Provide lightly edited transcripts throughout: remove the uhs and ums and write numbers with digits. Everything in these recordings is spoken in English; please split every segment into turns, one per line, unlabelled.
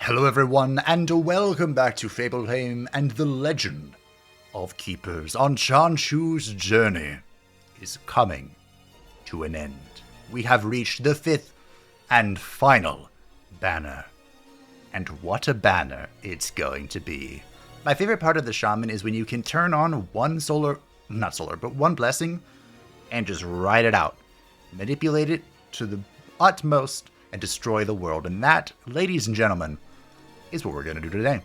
Hello everyone, and welcome back to Fableheim and the Legend of Keepers. On Chanshu's journey is coming to an end. We have reached the 5th and final banner. And what a banner it's going to be. My favorite part of the Shaman is when you can turn on one one blessing and just ride it out. Manipulate it to the utmost and destroy the world. And that, ladies and gentlemen, is what we're going to do today.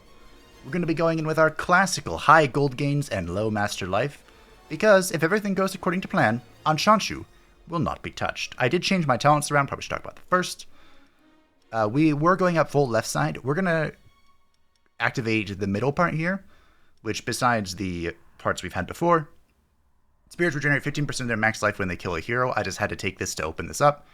We're going to be going in with our classical high gold gains and low master life, because if everything goes according to plan, Chanshu will not be touched. I did change my talents around, probably should talk about that first. We were going up full left side. We're going to activate the middle part here, which besides the parts we've had before, spirits regenerate 15% of their max life when they kill a hero. I just had to take this to open this up.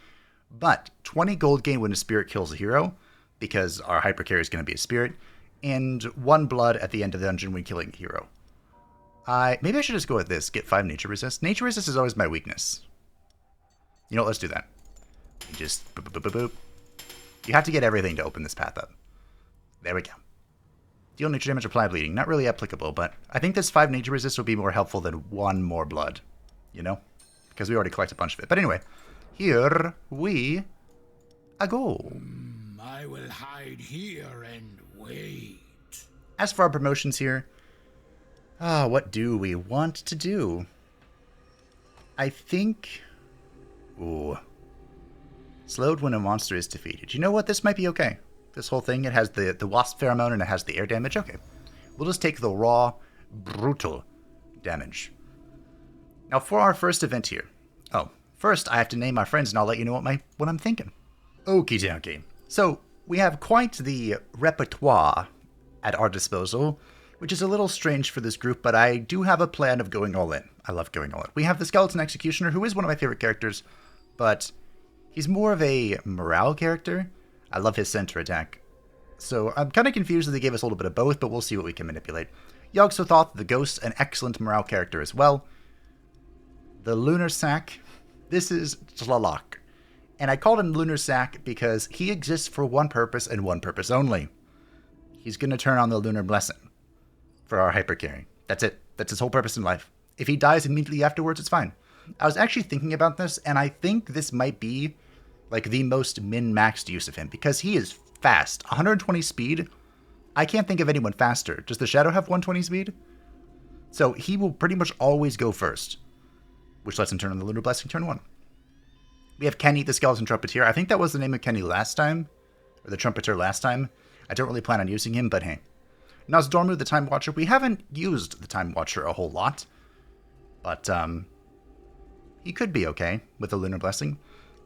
But 20 gold gain when a spirit kills a hero, because our hypercarry is going to be a spirit, and 1 blood at the end of the dungeon when killing a hero. Maybe I should just go with this, get 5 nature resist. Nature resist is always my weakness. You know what, let's do that. Just boop, boop, boop, boop. You have to get everything to open this path up. There we go. Deal nature damage, apply bleeding. Not really applicable, but I think this 5 nature resist will be more helpful than 1 more blood. You know? Because we already collect a bunch of it. But anyway, here we go.
I will hide here and wait.
As for our promotions here, what do we want to do? I think... Ooh. Slowed when a monster is defeated. You know what? This might be okay. This whole thing, it has the wasp pheromone and it has the air damage. Okay. We'll just take the raw, brutal damage. Now for our first event here. Oh, first I have to name my friends and I'll let you know what I'm thinking. Okie dokie. So, we have quite the repertoire at our disposal, which is a little strange for this group, but I do have a plan of going all in. I love going all in. We have the Skeleton Executioner, who is one of my favorite characters, but he's more of a morale character. I love his center attack. So, I'm kind of confused that they gave us a little bit of both, but we'll see what we can manipulate. Yogg-Sothoth, the Ghost, an excellent morale character as well. The Lunar Sack, this is Tlaloc. And I called him Lunar Sack because he exists for one purpose and one purpose only. He's going to turn on the Lunar Blessing for our hypercarry. That's it. That's his whole purpose in life. If he dies immediately afterwards, it's fine. I was actually thinking about this, and I think this might be like the most min-maxed use of him because he is fast. 120 speed. I can't think of anyone faster. Does the Shadow have 120 speed? So he will pretty much always go first, which lets him turn on the Lunar Blessing turn 1. We have Kenny, the Skeleton Trumpeter. I think that was the name of Kenny last time, or the Trumpeter last time. I don't really plan on using him, but hey. Nozdormu, the Time Watcher. We haven't used the Time Watcher a whole lot, but he could be okay with the Lunar Blessing.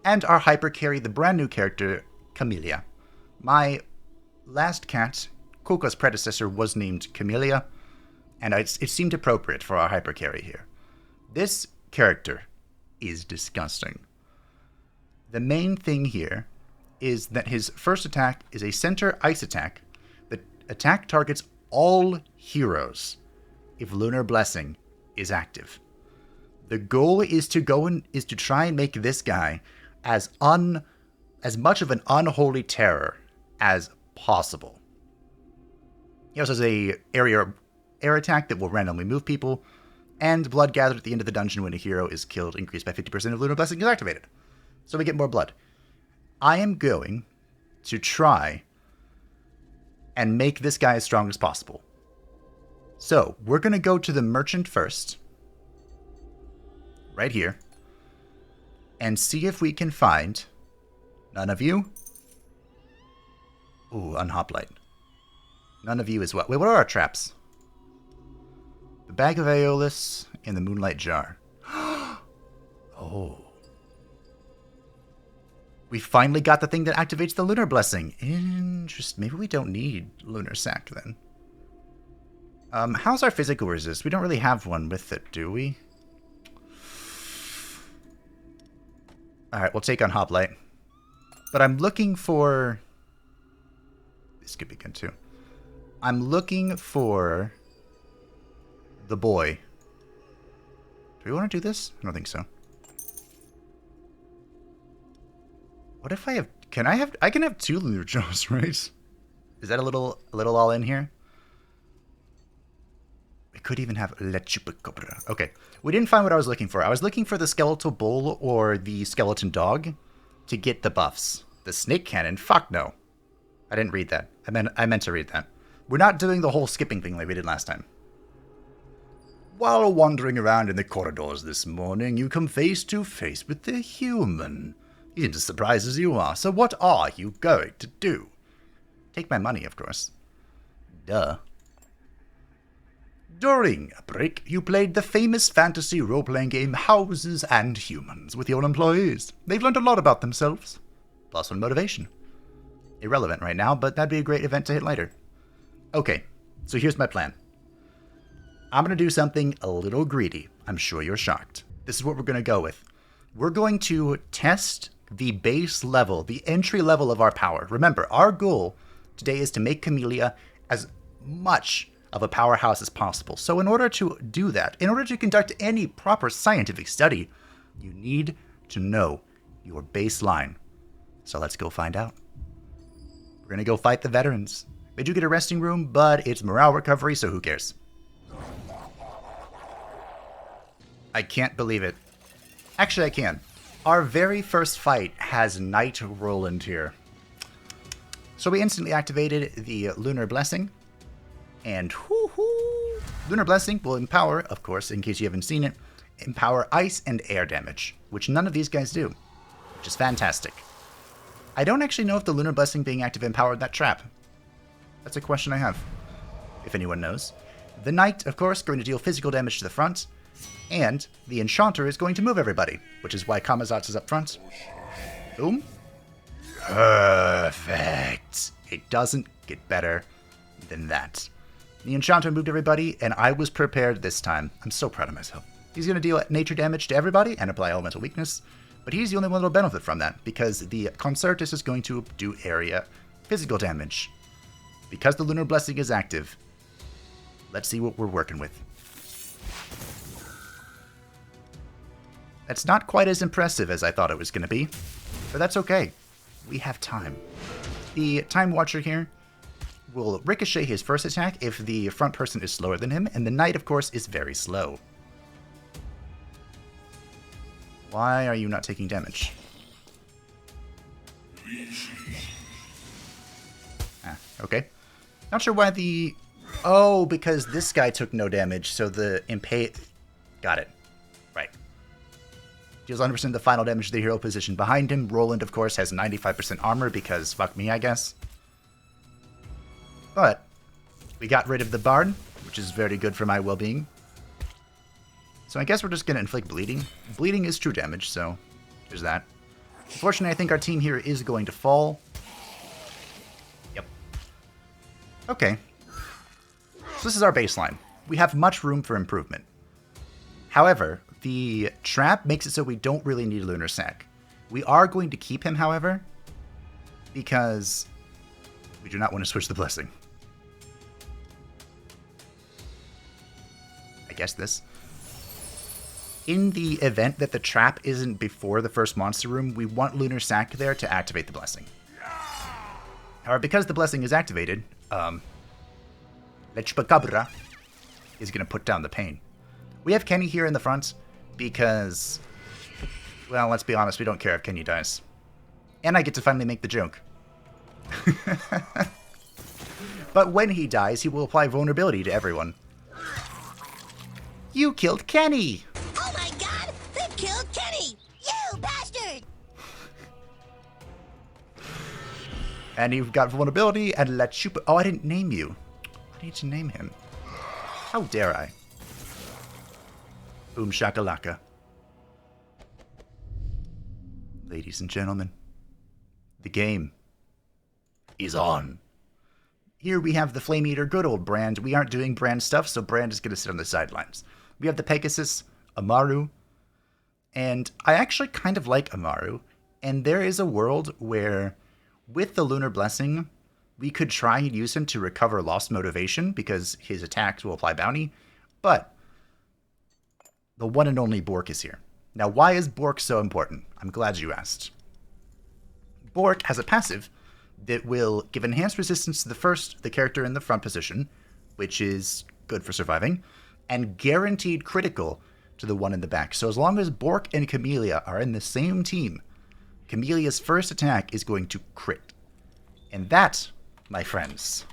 And our Hypercarry, the brand new character, Camilia. My last cat, Koka's predecessor, was named Camilia, and it seemed appropriate for our Hypercarry here. This character is disgusting. The main thing here is that his first attack is a center ice attack. The attack targets all heroes if Lunar Blessing is active. The goal is to try and make this guy as much of an unholy terror as possible. He also has a air attack that will randomly move people, and blood gathered at the end of the dungeon when a hero is killed increased by 50% if Lunar Blessing is activated. So we get more blood. I am going to try and make this guy as strong as possible. So, we're going to go to the merchant first. Right here. And see if we can find none of you. Ooh, unhoplite. None of you as well. Wait, what are our traps? The bag of Aeolus and the moonlight jar. Oh. We finally got the thing that activates the Lunar Blessing. Interesting. Maybe we don't need Lunar Sack then. How's our physical resist? We don't really have one with it, do we? Alright, we'll take on Hoplite. But I'm looking for... This could be good too. I'm looking for... the boy. Do we want to do this? I don't think so. What if I have... I can have 2 Lunar Jaws, right? Is that a little all in here? We could even have La Chupacabra. Okay. We didn't find what I was looking for. I was looking for the skeletal bull or the skeleton dog to get the buffs. The snake cannon? Fuck no. I didn't read that. I meant to read that. We're not doing the whole skipping thing like we did last time. While wandering around in the corridors this morning, you come face to face with the human. He's as surprised as you are, so what are you going to do? Take my money, of course. Duh. During a break, you played the famous fantasy role-playing game Houses and Humans with your employees. They've learned a lot about themselves. +1 motivation. Irrelevant right now, but that'd be a great event to hit later. Okay, so here's my plan. I'm going to do something a little greedy. I'm sure you're shocked. This is what we're going to go with. We're going to test the base level, the entry level of our power. Remember, our goal today is to make Camilia as much of a powerhouse as possible. So in order to do that, in order to conduct any proper scientific study, you need to know your baseline. So let's go find out. We're going to go fight the veterans. They do get a resting room, but it's morale recovery, so who cares? I can't believe it. Actually, I can. Our very first fight has Knight Roland here. So we instantly activated the Lunar Blessing. And whoo-hoo! Lunar Blessing will empower, of course, in case you haven't seen it, empower ice and air damage, which none of these guys do, which is fantastic. I don't actually know if the Lunar Blessing being active empowered that trap. That's a question I have, if anyone knows. The Knight, of course, going to deal physical damage to the front, and the Enchanter is going to move everybody, which is why Camazotz is up front. Boom. Perfect. It doesn't get better than that. The Enchanter moved everybody, and I was prepared this time. I'm so proud of myself. He's going to deal nature damage to everybody and apply elemental weakness, but he's the only one that will benefit from that, because the Concertus is going to do area physical damage. Because the Lunar Blessing is active, let's see what we're working with. That's not quite as impressive as I thought it was going to be, but that's okay. We have time. The Time Watcher here will ricochet his first attack if the front person is slower than him, and the Knight, of course, is very slow. Why are you not taking damage? Okay. Not sure why the... Oh, because this guy took no damage, so the Got it. Right. Deals 100% of the final damage to the hero position behind him. Roland, of course, has 95% armor because fuck me, I guess. But we got rid of the Bard, which is very good for my well-being. So I guess we're just going to inflict bleeding. Bleeding is true damage, so there's that. Unfortunately, I think our team here is going to fall. Yep. Okay. So this is our baseline. We have much room for improvement. However, the trap makes it so we don't really need Lunar Sac. We are going to keep him, however, because we do not want to switch the blessing. I guess this. In the event that the trap isn't before the first monster room, we want Lunar Sac there to activate the blessing. However, because the blessing is activated, La Chupacabra is going to put down the pain. We have Kenny here in the front because, well, let's be honest, we don't care if Kenny dies. And I get to finally make the joke. But when he dies, he will apply vulnerability to everyone. You killed Kenny!
Oh my god! They've killed Kenny! You bastard!
And you've got vulnerability and La Chupa... Oh, I didn't name you. I need to name him. How dare I? Boom shakalaka. Ladies and gentlemen, the game is on. Here we have the Flame Eater, good old Brand. We aren't doing Brand stuff, so Brand is going to sit on the sidelines. We have the Pegasus, Amaru, and I actually kind of like Amaru. And there is a world where, with the Lunar Blessing, we could try and use him to recover lost motivation because his attacks will apply bounty, but the one and only Bork is here. Now, why is Bork so important? I'm glad you asked. Bork has a passive that will give enhanced resistance to the character in the front position, which is good for surviving, and guaranteed critical to the one in the back. So as long as Bork and Camilia are in the same team, Camilia's first attack is going to crit. And that, my friends,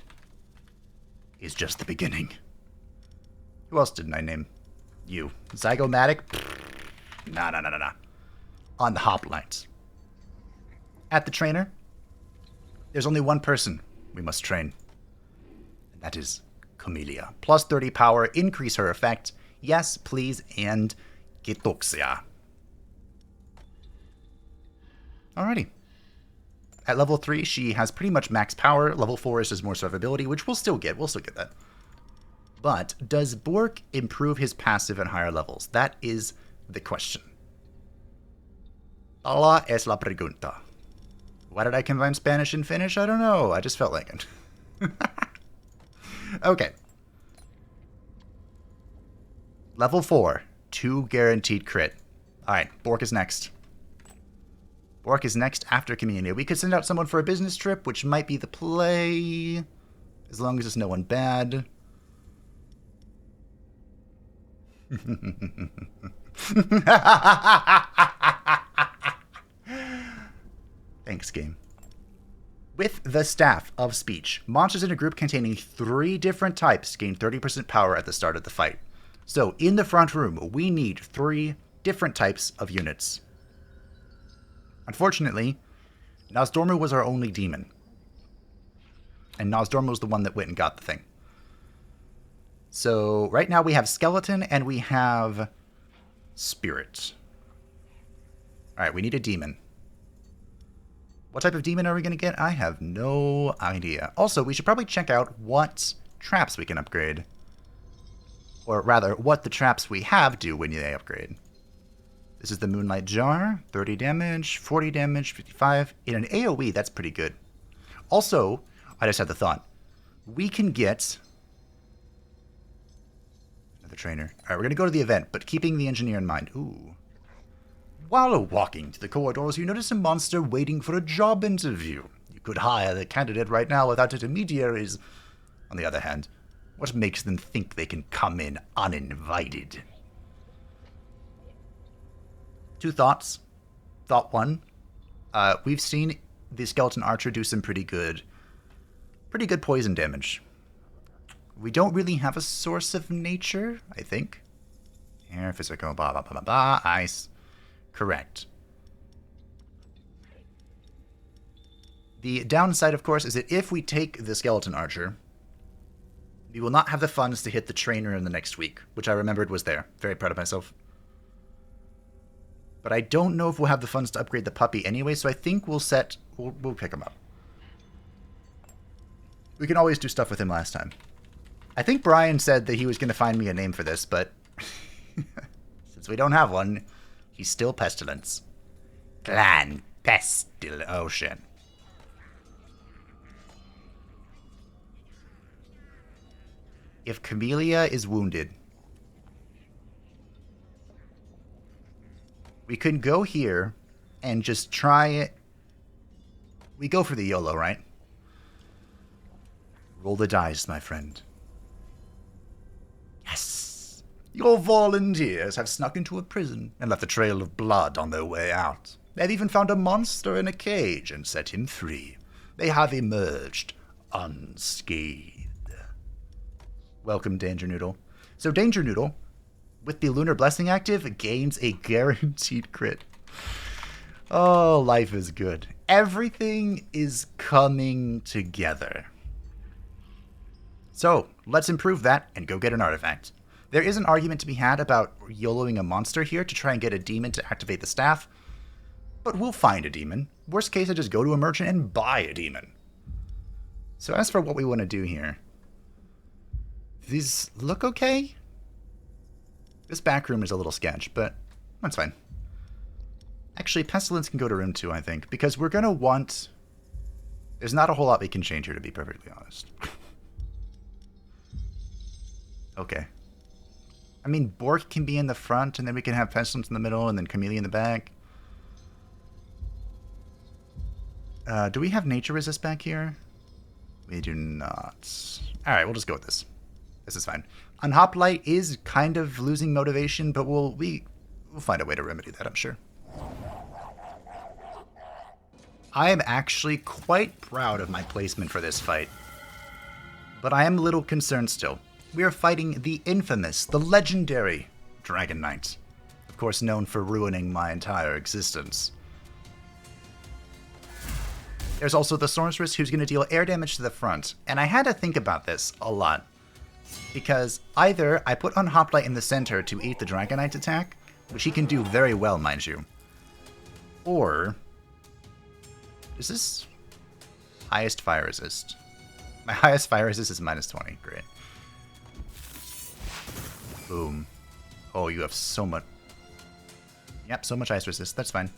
is just the beginning. Who else didn't I name? You. Zygomatic? Nah. On the hoplites. At the trainer, there's only one person we must train. And that is Camilia. Plus 30 power, increase her effect. Yes, please, and Gitoxia. Alrighty. At level 3, she has pretty much max power. Level 4 is just more survivability, which we'll still get. We'll still get that. But does Bork improve his passive at higher levels? That is the question. Ala es la pregunta. Why did I combine Spanish and Finnish? I don't know. I just felt like it. Okay. Level 4. 2 guaranteed crit. Alright, Bork is next. Bork is next after Camilia. We could send out someone for a business trip, which might be the play. As long as it's no one bad. Thanks, game. With the Staff of Speech, monsters in a group containing 3 different types gain 30% power at the start of the fight. So, in the front room, we need 3 different types of units. Unfortunately, Nozdormu was our only demon. And Nozdormu was the one that went and got the thing. So, right now we have Skeleton and we have Spirit. Alright, we need a demon. What type of demon are we going to get? I have no idea. Also, we should probably check out what traps we can upgrade. Or rather, what the traps we have do when they upgrade. This is the Moonlight Jar. 30 damage, 40 damage, 55. In an AoE, that's pretty good. Also, I just had the thought. We can get another trainer. Alright, we're going to go to the event, but keeping the engineer in mind. Ooh. While walking to the corridors, you notice a monster waiting for a job interview. You could hire the candidate right now without intermediaries. On the other hand, what makes them think they can come in uninvited? 2 thoughts. Thought 1. We've seen the Skeleton Archer do some pretty good poison damage. We don't really have a source of nature, I think. Air, physical, blah, blah, blah, blah, blah, ice. Correct. The downside, of course, is that if we take the Skeleton Archer, we will not have the funds to hit the trainer in the next week, which I remembered was there. Very proud of myself. But I don't know if we'll have the funds to upgrade the puppy anyway, so I think we'll pick him up. We can always do stuff with him last time. I think Brian said that he was going to find me a name for this, but since we don't have one, he's still Pestilence. Clan Pestilence. If Camilia is wounded, we could go here and just try it. We go for the YOLO, right? Roll the dice, my friend. Yes! Your volunteers have snuck into a prison and left a trail of blood on their way out. They've even found a monster in a cage and set him free. They have emerged unscathed. Welcome, Danger Noodle. So Danger Noodle, with the Lunar Blessing active, gains a guaranteed crit. Oh, life is good. Everything is coming together. So, let's improve that and go get an artifact. There is an argument to be had about YOLOing a monster here to try and get a demon to activate the staff, but we'll find a demon. Worst case, I just go to a merchant and buy a demon. So as for what we want to do here, these look okay? This back room is a little sketch, but that's fine. Actually, Pestilence can go to room 2, I think, because we're going to want... There's not a whole lot we can change here, to be perfectly honest. Okay. I mean, Bork can be in the front, and then we can have Pestilence in the middle, and then Camilia in the back. Do we have nature resist back here? We do not. Alright, we'll just go with this. This is fine. Unhoplite is kind of losing motivation, but we'll find a way to remedy that, I'm sure. I am actually quite proud of my placement for this fight. But I am a little concerned still. We are fighting the infamous, the legendary Dragon Knight. Of course, known for ruining my entire existence. There's also the Sorceress, who's going to deal air damage to the front. And I had to think about this a lot. Because either I put Unhoplite in the center to eat the Dragon Knight's attack, which he can do very well, mind you. Or... is this highest fire resist? My highest fire resist is -20. Great. Boom. Oh, you have so much... yep, so much ice resist. That's fine.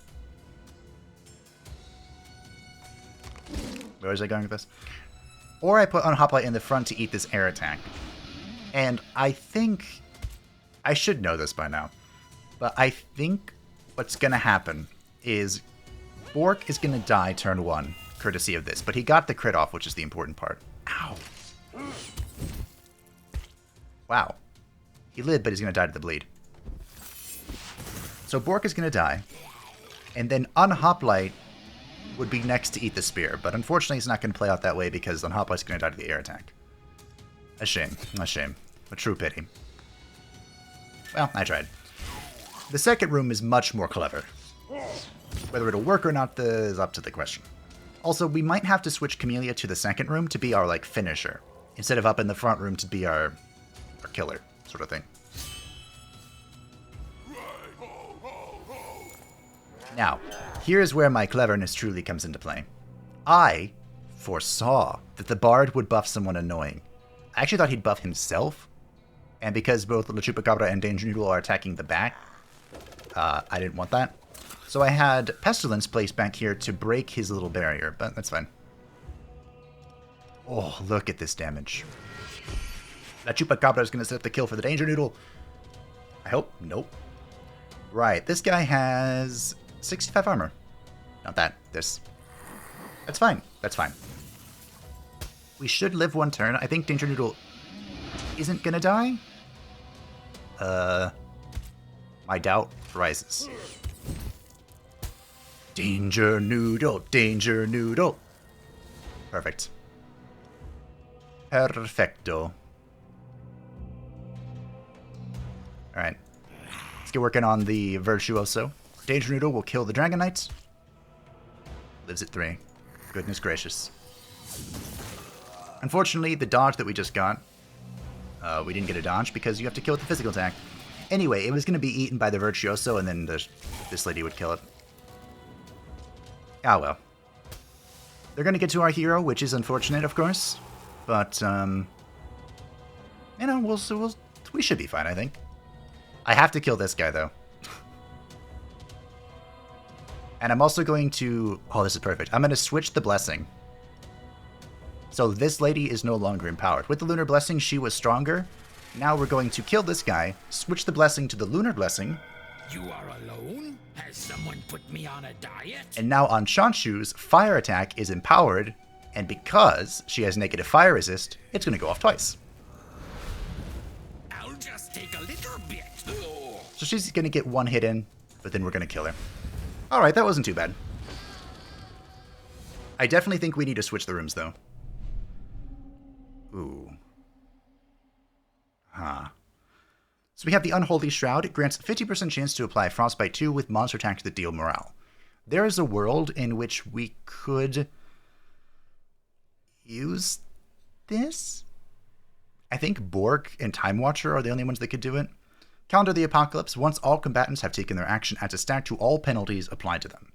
Where was I going with this? Or I put Unhoplite in the front to eat this air attack. And I think... I should know this by now. But I think what's going to happen is Bork is going to die turn 1, courtesy of this. But he got the crit off, which is the important part. Ow. Wow. He lived, but he's going to die to the bleed. So Bork is going to die. And then Unhoplite would be next to eat the spear. But unfortunately, it's not going to play out that way because Unhoplite's going to die to the air attack. A shame. A shame. A true pity. Well, I tried. The second room is much more clever. Whether it'll work or not is up to the question. Also, we might have to switch Camilia to the second room to be our, like, finisher. Instead of up in the front room to be our killer, sort of thing. Now, here's where my cleverness truly comes into play. I foresaw that the Bard would buff someone annoying. I actually thought he'd buff himself. And because both La Chupacabra and Danger Noodle are attacking the back, I didn't want that. So I had Pestilence placed back here to break his little barrier, but that's fine. Oh, look at this damage. La Chupacabra is going to set up the kill for the Danger Noodle. I hope. Nope. Right, this guy has 65 armor. Not that. This. That's fine. That's fine. We should live one turn. I think Danger Noodle isn't going to die. My doubt rises. Danger Noodle, Danger Noodle. Perfect. Perfecto. Alright. Let's get working on the Virtuoso. Danger Noodle will kill the Dragon Knight. Lives at 3. Goodness gracious. Unfortunately, the dodge that we just got, we didn't get a dodge because you have to kill with the physical attack. Anyway, it was going to be eaten by the Virtuoso, and then this lady would kill it. Ah, well. They're going to get to our hero, which is unfortunate, of course. But, you know, we should be fine, I think. I have to kill this guy, though. And I'm also going to... oh, this is perfect. I'm going to switch the Blessing. So this lady is no longer empowered. With the Lunar Blessing, she was stronger. Now we're going to kill this guy, switch the Blessing to the Lunar Blessing.
You are alone? Has someone put me on a diet?
And now on Shanshu's, Fire Attack is empowered, and because she has negative fire resist, it's going to go off twice.
I'll just take a little bit.
So she's going to get one hit in, but then we're going to kill her. Alright, that wasn't too bad. I definitely think we need to switch the rooms, though. Ooh. Huh. So we have the Unholy Shroud. It grants 50% chance to apply Frostbite 2 with monster attacks that deal morale. There is a world in which we could use this? I think Bork and Time Watcher are the only ones that could do it. Counter the Apocalypse once all combatants have taken their action adds a stack to all penalties applied to them.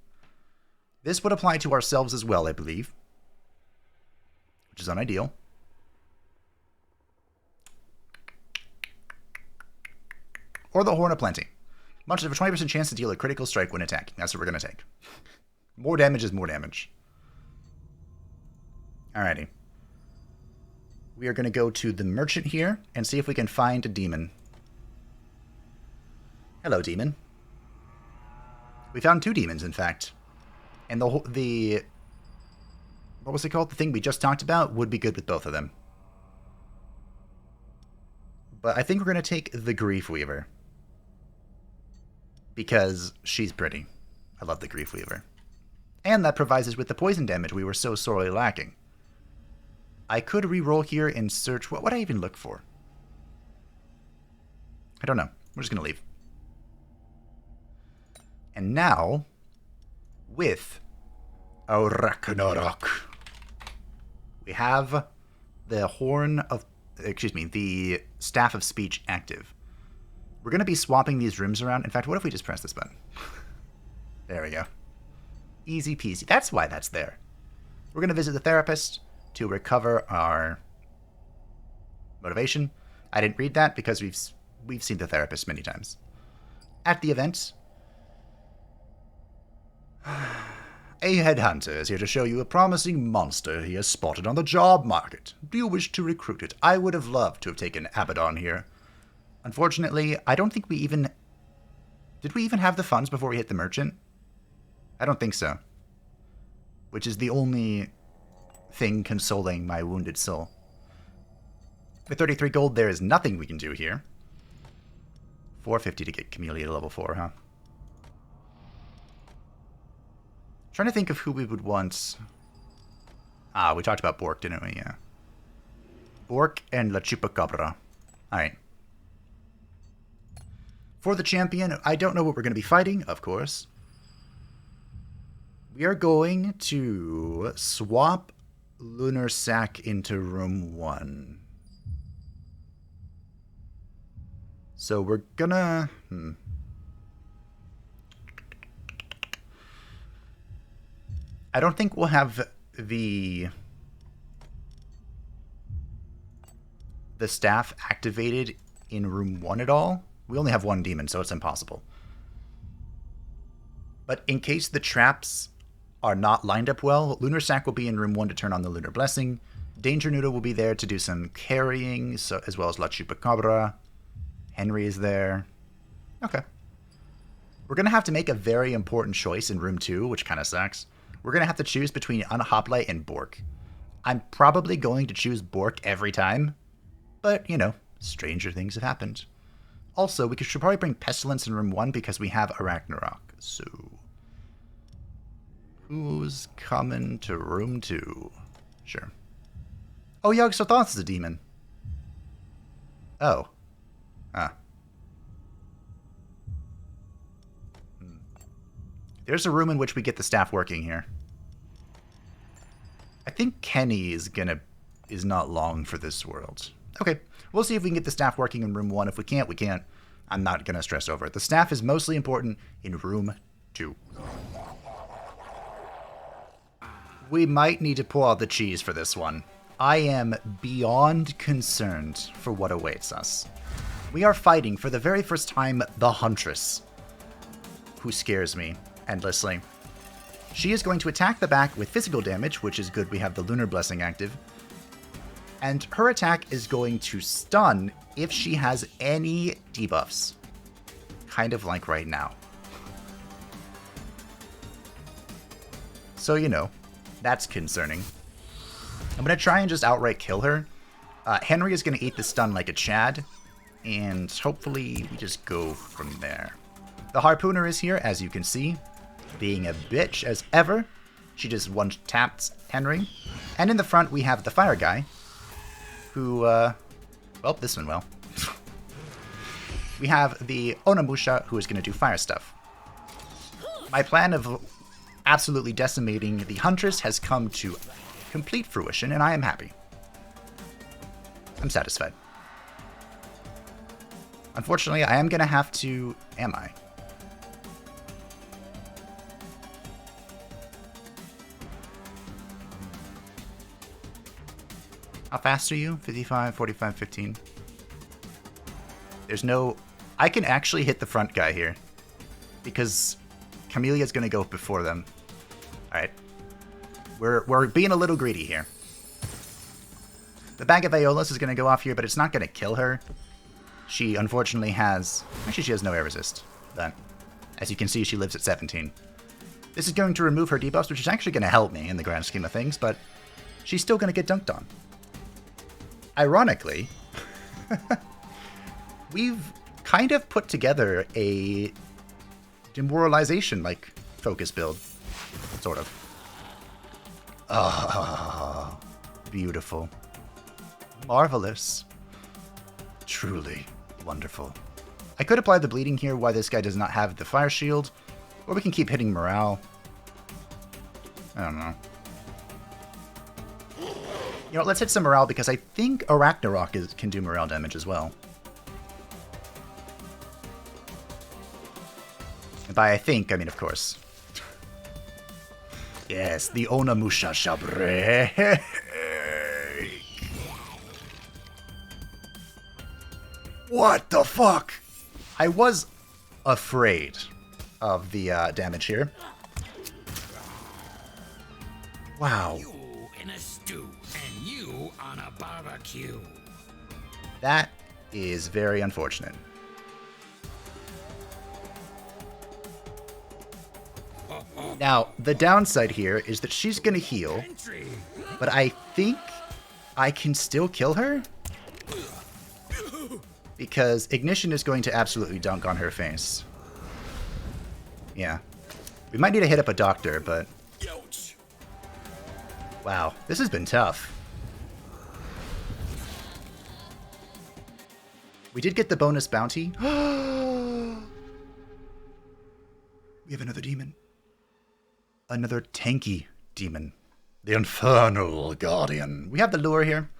This would apply to ourselves as well, I believe. Which is unideal. Or the Horn of Plenty. Much of a 20% chance to deal a critical strike when attacking. That's what we're going to take. More damage is more damage. Alrighty. We are going to go to the Merchant here and see if we can find a demon. Hello, demon. We found 2 demons, in fact. And the what was it called? The thing we just talked about would be good with both of them. But I think we're going to take the Grief Weaver. Because she's pretty. I love the Grief Weaver. And that provides us with the poison damage we were so sorely lacking. I could reroll here and search... What would I even look for? I don't know. We're just going to leave. And now, with our Ragnarok, we have the Horn of... Excuse me, the Staff of Speech active. We're going to be swapping these rooms around. In fact, what if we just press this button? There we go. Easy peasy. That's why that's there. We're going to visit the therapist to recover our motivation. I didn't read that because we've seen the therapist many times. At the event, a headhunter is here to show you a promising monster he has spotted on the job market. Do you wish to recruit it? I would have loved to have taken Abaddon here. Unfortunately, I don't think we even... Did we even have the funds before we hit the merchant? I don't think so. Which is the only thing consoling my wounded soul. With 33 gold, there is nothing we can do here. 450 to get Camilia to level 4, huh? Trying to think of who we would want. Ah, we talked about Bork, didn't we? Yeah. Bork and La Chupacabra. Alright. For the champion, I don't know what we're going to be fighting, of course. We are going to swap Lunar Sack into room 1. So we're gonna... I don't think we'll have the staff activated in room 1 at all. We only have one demon, so it's impossible. But in case the traps are not lined up well, Lunar Sack will be in room 1 to turn on the Lunar Blessing. Danger Noodle will be there to do some carrying, so, as well as La Chupacabra. Henry is there. Okay. We're going to have to make a very important choice in room 2, which kind of sucks. We're going to have to choose between Unhoplite and Bork. I'm probably going to choose Bork every time, but, you know, stranger things have happened. Also, we should probably bring Pestilence in room 1 because we have a Ragnarok. So, who's coming to room 2? Sure. Oh, Yogg-Sothoth is a demon. Oh. Ah. There's a room in which we get the staff working here. I think Kenny is not long for this world. Okay, we'll see if we can get the staff working in room 1. If we can't, we can't. I'm not going to stress over it. The staff is mostly important in room 2. We might need to pull out the cheese for this one. I am beyond concerned for what awaits us. We are fighting for the very first time the Huntress, who scares me endlessly. She is going to attack the back with physical damage, which is good. We have the Lunar Blessing active. And her attack is going to stun if she has any debuffs. Kind of like right now. So, you know, that's concerning. I'm going to try and just outright kill her. Henry is going to eat the stun like a Chad. And hopefully we just go from there. The Harpooner is here, as you can see. Being a bitch as ever. She just one-taps Henry. And in the front we have the Fire Guy. Who, well, this one will. We have the Onamusha, who is going to do fire stuff. My plan of absolutely decimating the Huntress has come to complete fruition, and I am happy. I'm satisfied. Unfortunately, I am going to have to... Am I? How fast are you? 55, 45, 15. There's no... I can actually hit the front guy here. Because Camilia's going to go before them. Alright. We're being a little greedy here. The Bag of Aeolus is going to go off here, but it's not going to kill her. She unfortunately has... Actually, she has no air resist. But as you can see, she lives at 17. This is going to remove her debuffs, which is actually going to help me in the grand scheme of things, but she's still going to get dunked on. Ironically, we've kind of put together a demoralization, like, focus build. Sort of. Ah, beautiful. Marvelous. Truly wonderful. I could apply the bleeding here while this guy does not have the fire shield, or we can keep hitting morale. I don't know. You know, let's hit some morale because I think Arachnarok can do morale damage as well. And by I think, I mean of course. Yes, the Onamusha shall break. What the fuck? I was afraid of the damage here. Wow.
You in a stew, and you on a barbecue.
That is very unfortunate. Now, the downside here is that she's gonna heal, but I think I can still kill her? Because Ignition is going to absolutely dunk on her face. Yeah. We might need to hit up a doctor, but... Wow, this has been tough. We did get the bonus bounty. We have another demon. Another tanky demon. The Infernal Guardian. We have the lure here.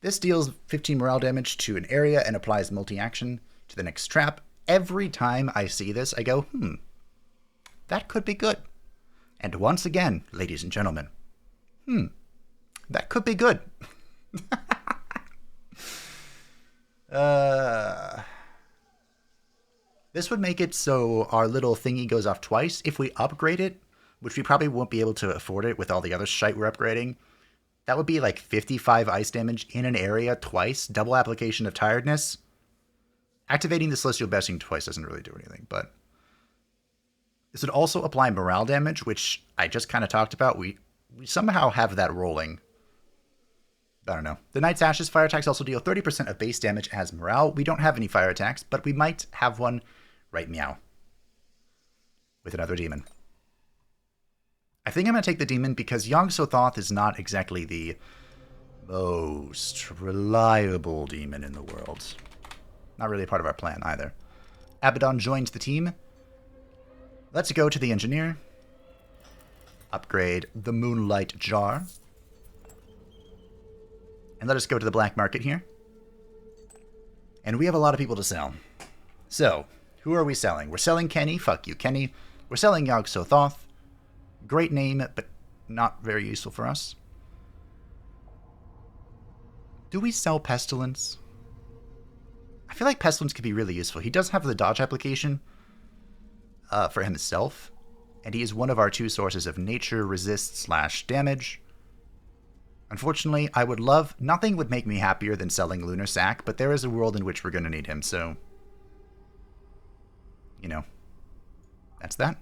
This deals 15 morale damage to an area and applies multi-action to the next trap. Every time I see this, I go, that could be good. And once again, ladies and gentlemen, that could be good. This would make it so our little thingy goes off twice. If we upgrade it, which we probably won't be able to afford it with all the other shite we're upgrading, that would be like 55 ice damage in an area twice, double application of tiredness. Activating the Celestial Blessing twice doesn't really do anything, but this would also apply morale damage, which I just kind of talked about. We somehow have that rolling. I don't know. The Knight's Ashes fire attacks also deal 30% of base damage as morale. We don't have any fire attacks, but we might have one right meow with another demon. I think I'm going to take the demon because Yog-Sothoth is not exactly the most reliable demon in the world. Not really part of our plan either. Abaddon joins the team. Let's go to the engineer. Upgrade the Moonlight Jar. And let us go to the black market here. And we have a lot of people to sell. So, who are we selling? We're selling Kenny. Fuck you, Kenny. We're selling Yog-Sothoth. Great name, but not very useful for us. Do we sell Pestilence? I feel like Pestilence could be really useful. He does have the dodge application for himself, and he is one of our two sources of nature resist / damage. Unfortunately, I would love... Nothing would make me happier than selling Lunar Sack, but there is a world in which we're going to need him, so... You know. That's that.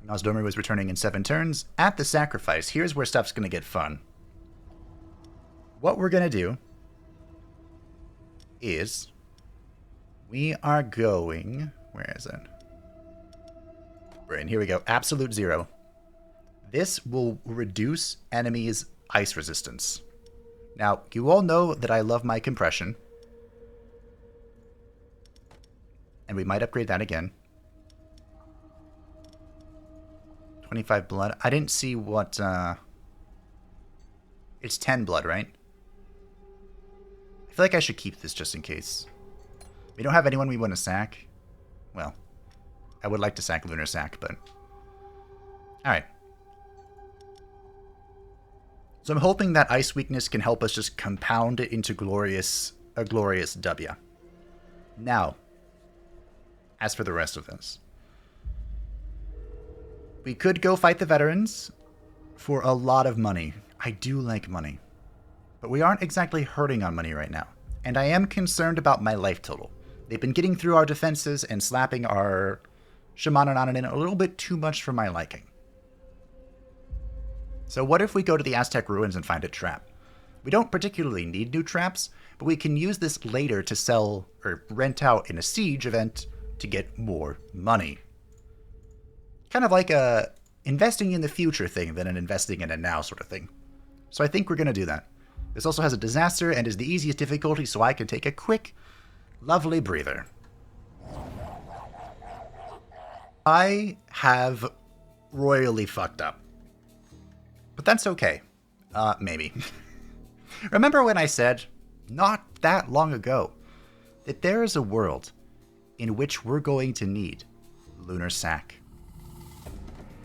Nosdomer was returning in 7 turns. At the sacrifice, here's where stuff's going to get fun. What we're going to do is we are going... Where is it? Right, here we go. Absolute 0. This will reduce enemies' ice resistance. Now, you all know that I love my compression. And we might upgrade that again. 25 blood. I didn't see what, It's 10 blood, right? I feel like I should keep this just in case. We don't have anyone we want to sack. Well, I would like to sack Lunar Sack, but... Alright. So I'm hoping that Ice Weakness can help us just compound it into a glorious W. Now, as for the rest of this. We could go fight the veterans for a lot of money. I do like money. But we aren't exactly hurting on money right now. And I am concerned about my life total. They've been getting through our defenses and slapping our Shamananan in a little bit too much for my liking. So what if we go to the Aztec ruins and find a trap? We don't particularly need new traps, but we can use this later to sell or rent out in a siege event to get more money. Kind of like a investing in the future thing than an investing in a now sort of thing. So I think we're going to do that. This also has a disaster and is the easiest difficulty, so I can take a quick, lovely breather. I have royally fucked up. But that's okay. Maybe. Remember when I said, not that long ago, that there is a world in which we're going to need Lunar Sac?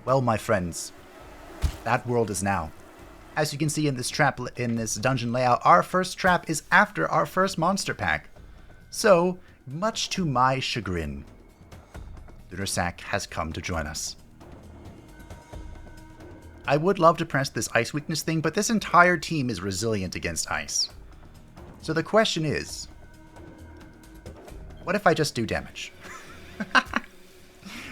Well, my friends, that world is now. As you can see in this dungeon layout, our first trap is after our first monster pack. So, much to my chagrin, Lunar Sac has come to join us. I would love to press this ice weakness thing, but this entire team is resilient against ice. So the question is, what if I just do damage?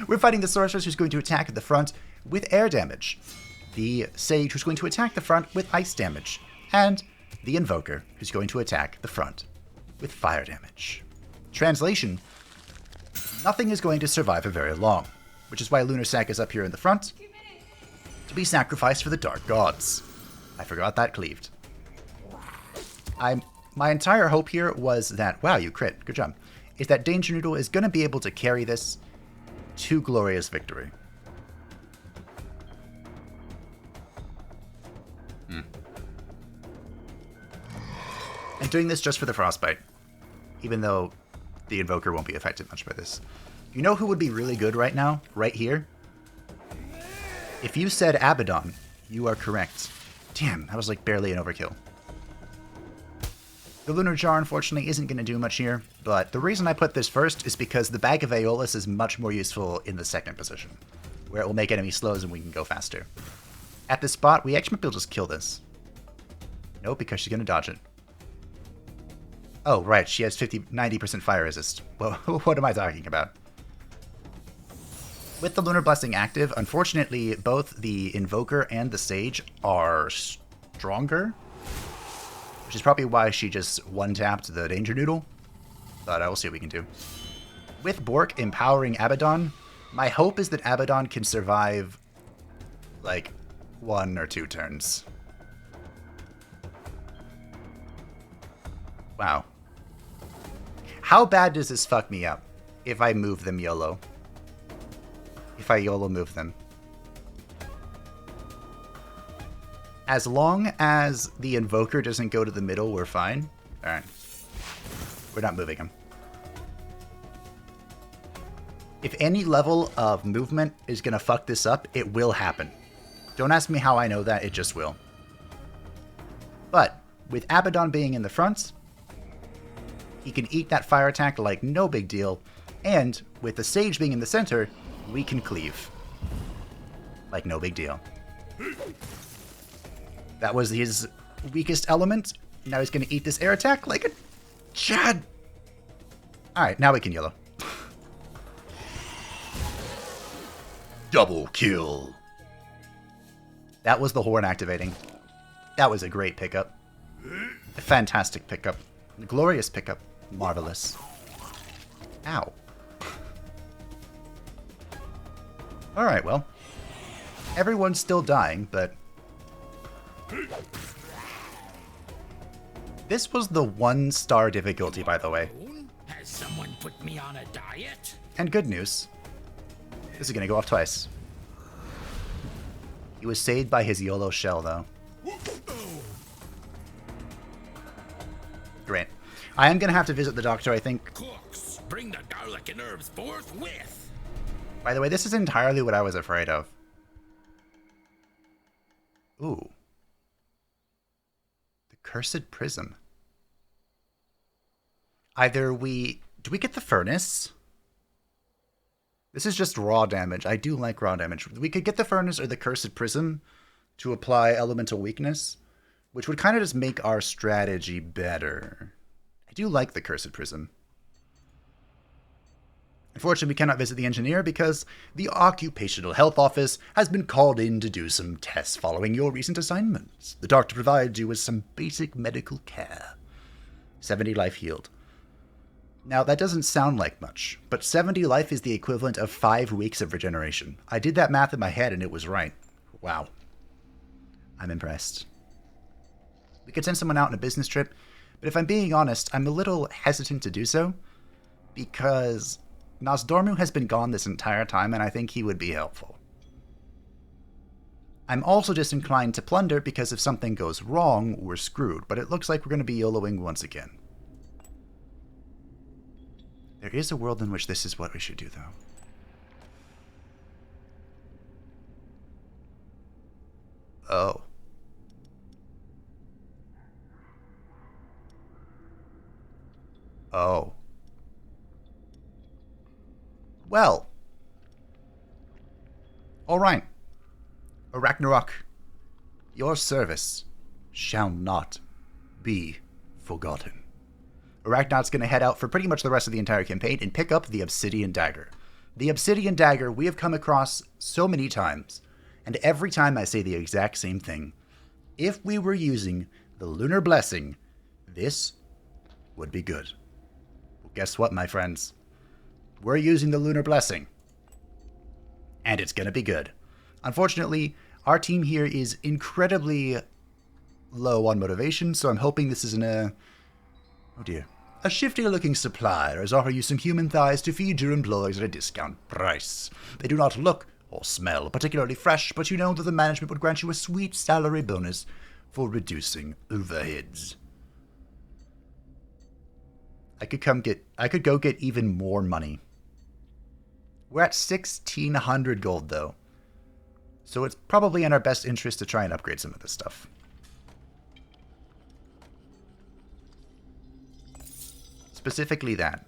We're fighting the sorceress who's going to attack at the front with air damage, the sage who's going to attack the front with ice damage, and the invoker who's going to attack the front with fire damage. Translation, nothing is going to survive for very long, which is why Lunar Sac is up here in the front, to be sacrificed for the dark gods. I forgot that cleaved. My entire hope here was that, wow, you crit, good job, is that Danger Noodle is going to be able to carry this to glorious victory. And doing this just for the frostbite, even though the invoker won't be affected much by this. You know who would be really good right now, right here? If you said Abaddon, you are correct. Damn, that was like barely an overkill. The Lunar Jar, unfortunately, isn't going to do much here, but the reason I put this first is because the Bag of Aeolus is much more useful in the second position, where it will make enemies slows and we can go faster. At this spot, we actually might be able to just kill this. No, because she's going to dodge it. Oh, right, she has 90% fire resist. Well, what am I talking about? With the Lunar Blessing active, unfortunately, both the Invoker and the Sage are stronger, which is probably why she just one-tapped the Danger Noodle, but I will see what we can do. With Bork empowering Abaddon, my hope is that Abaddon can survive, like, 1 or 2 turns. Wow. How bad does this fuck me up if I move them YOLO? If I YOLO move them. As long as the Invoker doesn't go to the middle, we're fine. Alright. We're not moving him. If any level of movement is going to fuck this up, it will happen. Don't ask me how I know that, it just will. But, with Abaddon being in the front, he can eat that fire attack like no big deal, and with the Sage being in the center, we can cleave. Like no big deal. That was his weakest element. Now he's going to eat this air attack like a chad. Alright, now we can YOLO. Double kill. That was the horn activating. That was a great pickup. A fantastic pickup. A glorious pickup. Marvelous. Ow. Alright, well. Everyone's still dying, but... This was the 1-star difficulty, by the way.
Has someone put me on a diet?
And good news. This is going to go off twice. He was saved by his YOLO shell, though. Great. I am going to have to visit the doctor, I think.
Cooks, bring the garlic and herbs forthwith.
By the way, this is entirely what I was afraid of. Ooh. The Cursed Prism. Either we... Do we get the Furnace? This is just raw damage. I do like raw damage. We could get the Furnace or the Cursed Prism to apply Elemental Weakness, which would kind of just make our strategy better. I do like the Cursed Prism. Unfortunately, we cannot visit the engineer because the Occupational Health Office has been called in to do some tests following your recent assignments. The doctor provides you with some basic medical care. 70 life healed. Now, that doesn't sound like much, but 70 life is the equivalent of 5 weeks of regeneration. I did that math in my head and it was right. Wow. I'm impressed. We could send someone out on a business trip, but if I'm being honest, I'm a little hesitant to do so, because Nosdormu has been gone this entire time, and I think he would be helpful. I'm also disinclined to plunder, because if something goes wrong, we're screwed, but it looks like we're going to be YOLOing once again. There is a world in which this is what we should do, though. Oh. Oh. Well. Alright. Ragnarok, your service shall not be forgotten. Ragnarok's going to head out for pretty much the rest of the entire campaign and pick up the Obsidian Dagger. The Obsidian Dagger we have come across so many times, and every time I say the exact same thing. If we were using the Lunar Blessing, this would be good. Well, guess what, my friends? We're using the Lunar Blessing, and it's going to be good. Unfortunately, our team here is incredibly low on motivation, so I'm hoping this isn't a... Oh dear. A shifty-looking supplier is offering you some human thighs to feed your employees at a discount price. They do not look or smell particularly fresh, but you know that the management would grant you a sweet salary bonus for reducing overheads. I could go get even more money. We're at 1,600 gold, though. So it's probably in our best interest to try and upgrade some of this stuff. Specifically that.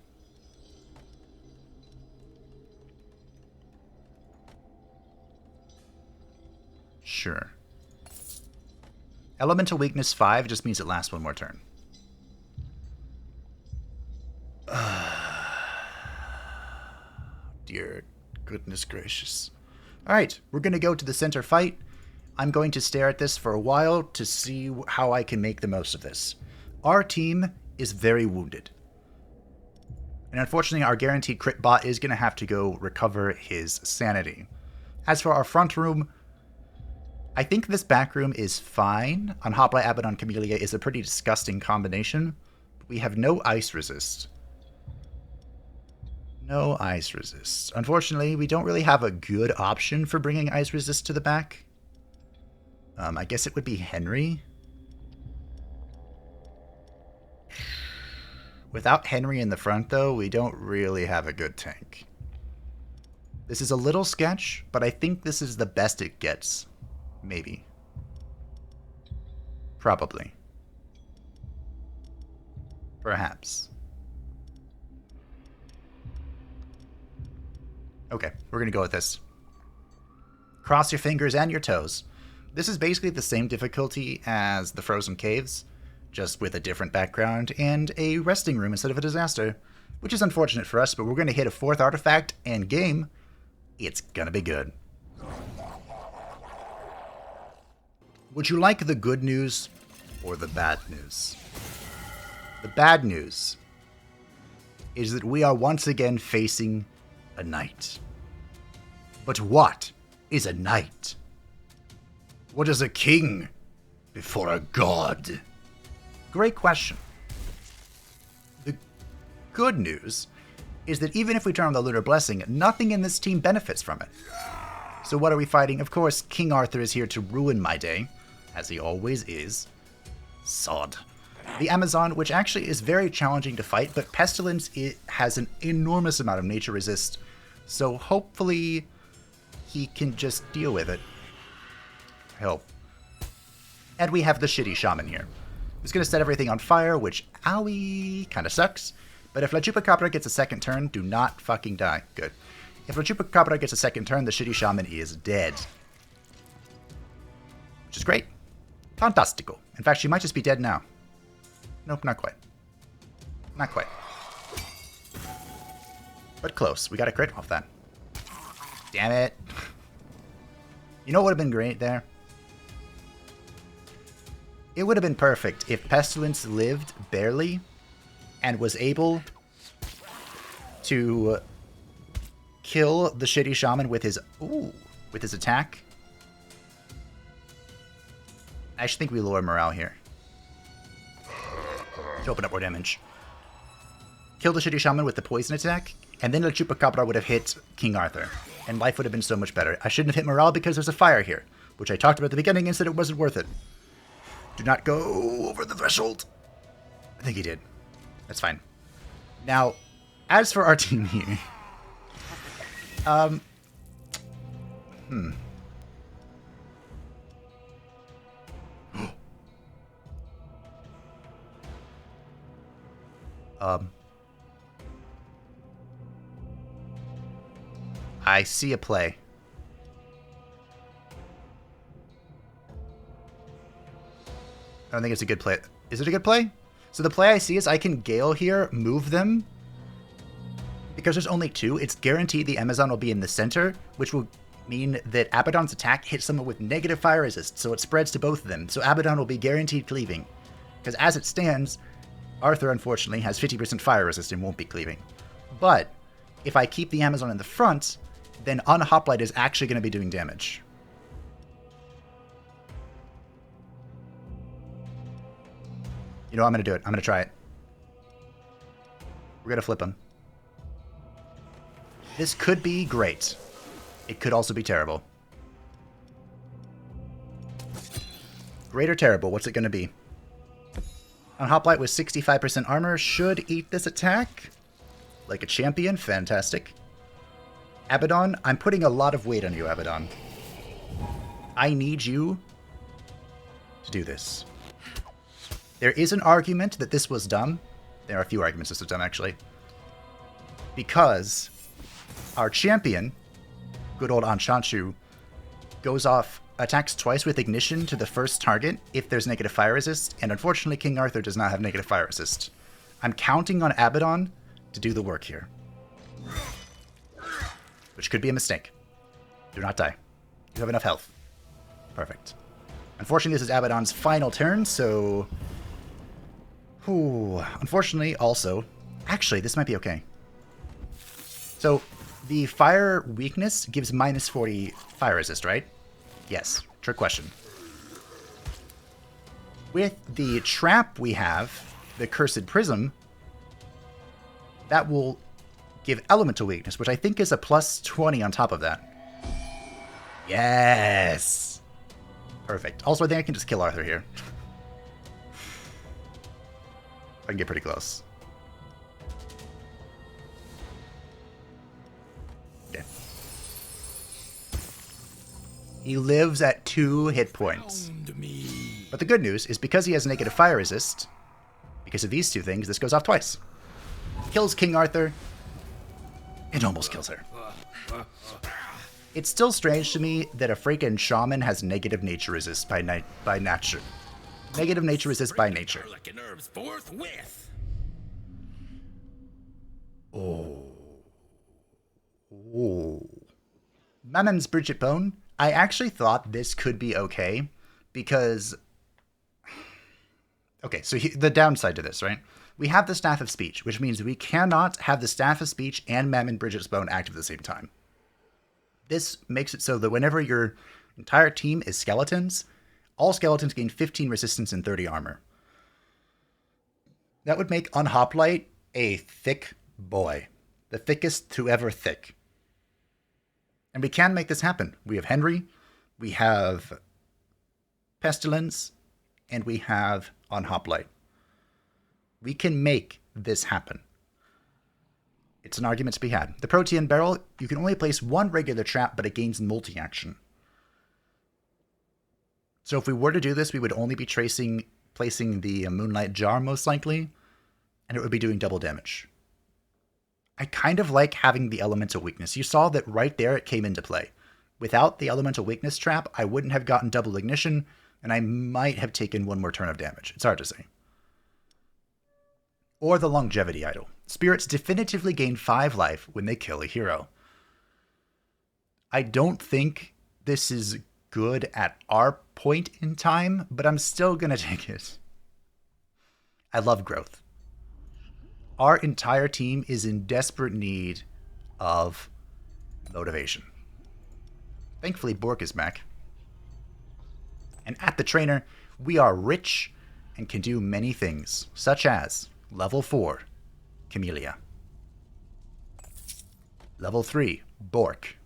Sure. Elemental weakness 5 just means it lasts one more turn. Dear goodness gracious. Alright, we're going to go to the center fight. I'm going to stare at this for a while to see how I can make the most of this. Our team is very wounded. And unfortunately, our guaranteed crit bot is going to have to go recover his sanity. As for our front room, I think this back room is fine. On Hoplite Abaddon Camilia is a pretty disgusting combination. We have no ice resist. No ice resist. Unfortunately, we don't really have a good option for bringing ice resist to the back. I guess it would be Henry. Without Henry in the front, though, we don't really have a good tank. This is a little sketch, but I think this is the best it gets. Maybe. Probably. Perhaps. Okay, we're going to go with this. Cross your fingers and your toes. This is basically the same difficulty as the Frozen Caves, just with a different background and a resting room instead of a disaster, which is unfortunate for us, but we're going to hit a 4th artifact and game. It's going to be good. Would you like the good news or the bad news? The bad news is that we are once again facing a knight. But what is a knight? What is a king before a god? Great question. The good news is that even if we turn on the Lunar Blessing, nothing in this team benefits from it. So what are we fighting? Of course, King Arthur is here to ruin my day, as he always is. Sod. The Amazon, which actually is very challenging to fight, but Pestilence, it has an enormous amount of nature resist, so hopefully he can just deal with it. Help. And we have the shitty shaman here. He's going to set everything on fire, which, owie, kind of sucks. But if La Chupacabra gets a second turn, do not fucking die. Good. If La Chupacabra gets a second turn, the shitty shaman is dead. Which is great. Fantastico. In fact, she might just be dead now. Nope, not quite. Not quite. But close. We got a crit off that. Damn it. You know what would have been great there? It would have been perfect if Pestilence lived barely and was able to kill the shitty shaman with his attack. I actually think we lower morale here to open up more damage. Kill the shitty shaman with the poison attack, and then the Chupacabra would have hit King Arthur, and life would have been so much better. I shouldn't have hit morale because there's a fire here, which I talked about at the beginning and said it wasn't worth it. Do not go over the threshold. I think he did. That's fine. Now, as for our team here, I see a play. I don't think it's a good play. Is it a good play? So the play I see is I can Gale here, move them. Because there's only two, it's guaranteed the Amazon will be in the center, which will mean that Abaddon's attack hits someone with negative fire resist, so it spreads to both of them. So Abaddon will be guaranteed cleaving. Because as it stands, Arthur, unfortunately, has 50% fire resist and won't be cleaving. But if I keep the Amazon in the front, then Unhoplite is actually going to be doing damage. You know, I'm going to do it. I'm going to try it. We're going to flip him. This could be great. It could also be terrible. Great or terrible? What's it going to be? Unhoplite with 65% armor should eat this attack. Like a champion. Fantastic. Abaddon, I'm putting a lot of weight on you, Abaddon. I need you to do this. There is an argument that this was dumb. There are a few arguments this was dumb, actually. Because our champion, good old Anshanshu, goes off, attacks twice with ignition to the first target if there's negative fire resist, and unfortunately King Arthur does not have negative fire resist. I'm counting on Abaddon to do the work here. Which could be a mistake. Do not die. You have enough health. Perfect. Unfortunately, this is Abaddon's final turn, so... Unfortunately, also... Actually, this might be okay. So, the fire weakness gives minus 40 fire resist, right? Yes. Trick question. With the trap we have, the Cursed Prism, that will give elemental weakness, which I think is a plus 20 on top of that. Yes! Perfect. Also, I think I can just kill Arthur here. I can get pretty close. Okay. He lives at 2 hit points. But the good news is because he has negative fire resist, because of these two things, this goes off twice. Kills King Arthur, and almost kills her. It's still strange to me that a freaking shaman has negative nature resist by nature. Negative nature resist by nature. Oh. Mammon's Bridget Bone. I actually thought this could be okay because... Okay, so the downside to this, right? We have the Staff of Speech, which means we cannot have the Staff of Speech and Mammon Bridget's Bone active at the same time. This makes it so that whenever your entire team is skeletons, all skeletons gain 15 resistance and 30 armor. That would make Unhoplite a thick boy. The thickest to ever thick. And we can make this happen. We have Henry, we have Pestilence, and we have Unhoplite. We can make this happen. It's an argument to be had. The Protean Barrel, you can only place one regular trap, but it gains multi-action. So if we were to do this, we would only be placing the Moonlight Jar, most likely, and it would be doing double damage. I kind of like having the Elemental Weakness. You saw that right there it came into play. Without the Elemental Weakness trap, I wouldn't have gotten double ignition, and I might have taken one more turn of damage. It's hard to say. Or the longevity idol. Spirits definitively gain 5 life when they kill a hero. I don't think this is good at our point in time, but I'm still gonna take it. I love growth. Our entire team is in desperate need of motivation. Thankfully, Bork is back. And at the trainer, we are rich and can do many things, such as level 4, Camilia. Level 3, Bork.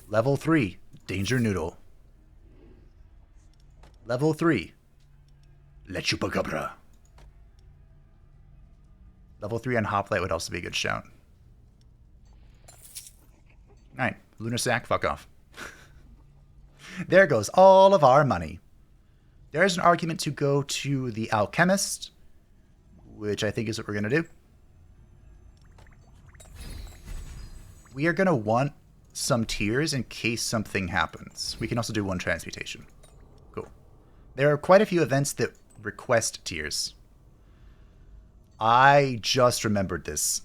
Level 3, Danger Noodle. Level 3, Le Chupacabra. Level 3 on Hoplite would also be a good shout. Alright, Lunar Sack, fuck off. There goes all of our money. There is an argument to go to the Alchemist, which I think is what we're going to do. We are going to want some tears in case something happens. We can also do 1 transmutation. Cool. There are quite a few events that request tears. I just remembered this.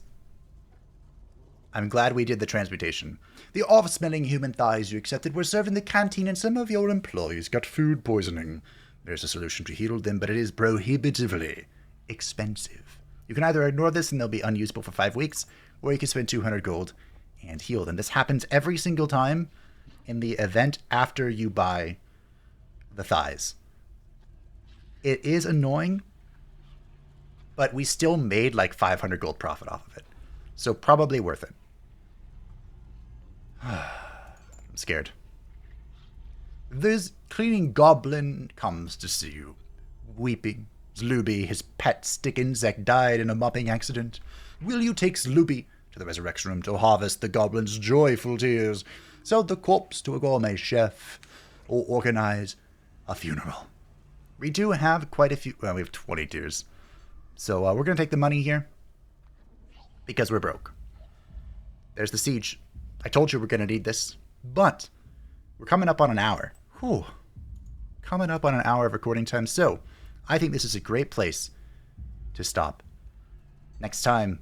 I'm glad we did the transmutation. The off-smelling human thighs you accepted were served in the canteen and some of your employees got food poisoning. There's a solution to heal them, but it is prohibitively expensive. You can either ignore this and they'll be unusable for 5 weeks, or you can spend 200 gold and heal them. This happens every single time in the event after you buy the thighs. It is annoying, but we still made like 500 gold profit off of it. So probably worth it. I'm scared. This cleaning goblin comes to see you, weeping. Zluby, his pet stick insect, died in a mopping accident. Will you take Zluby to the resurrection room to harvest the goblin's joyful tears, sell the corpse to a gourmet chef, or organize a funeral? We do have quite a few. Well, we have 20 tears. So we're going to take the money here because we're broke. There's the siege. I told you we're going to need this, but we're coming up on an hour. Whew. Coming up on an hour of recording time, so I think this is a great place to stop. Next time,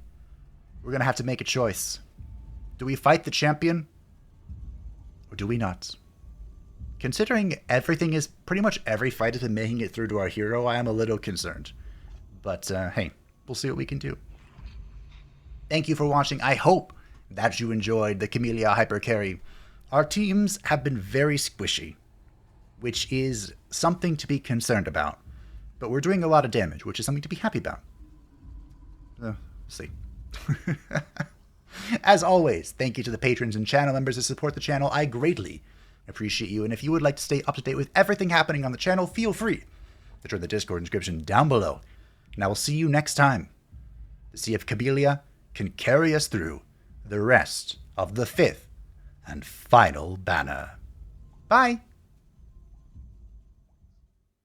we're going to have to make a choice. Do we fight the champion, or do we not? Considering everything is, pretty much every fight has been making it through to our hero, I am a little concerned. But, hey, we'll see what we can do. Thank you for watching. I hope that you enjoyed the Camilia Hyper Carry. Our teams have been very squishy, which is something to be concerned about. But we're doing a lot of damage, which is something to be happy about. We'll see. As always, thank you to the patrons and channel members that support the channel. I greatly appreciate you. And if you would like to stay up to date with everything happening on the channel, feel free to join the Discord description down below. And I will see you next time to see if Camilia can carry us through the rest of the 5th and final banner. Bye!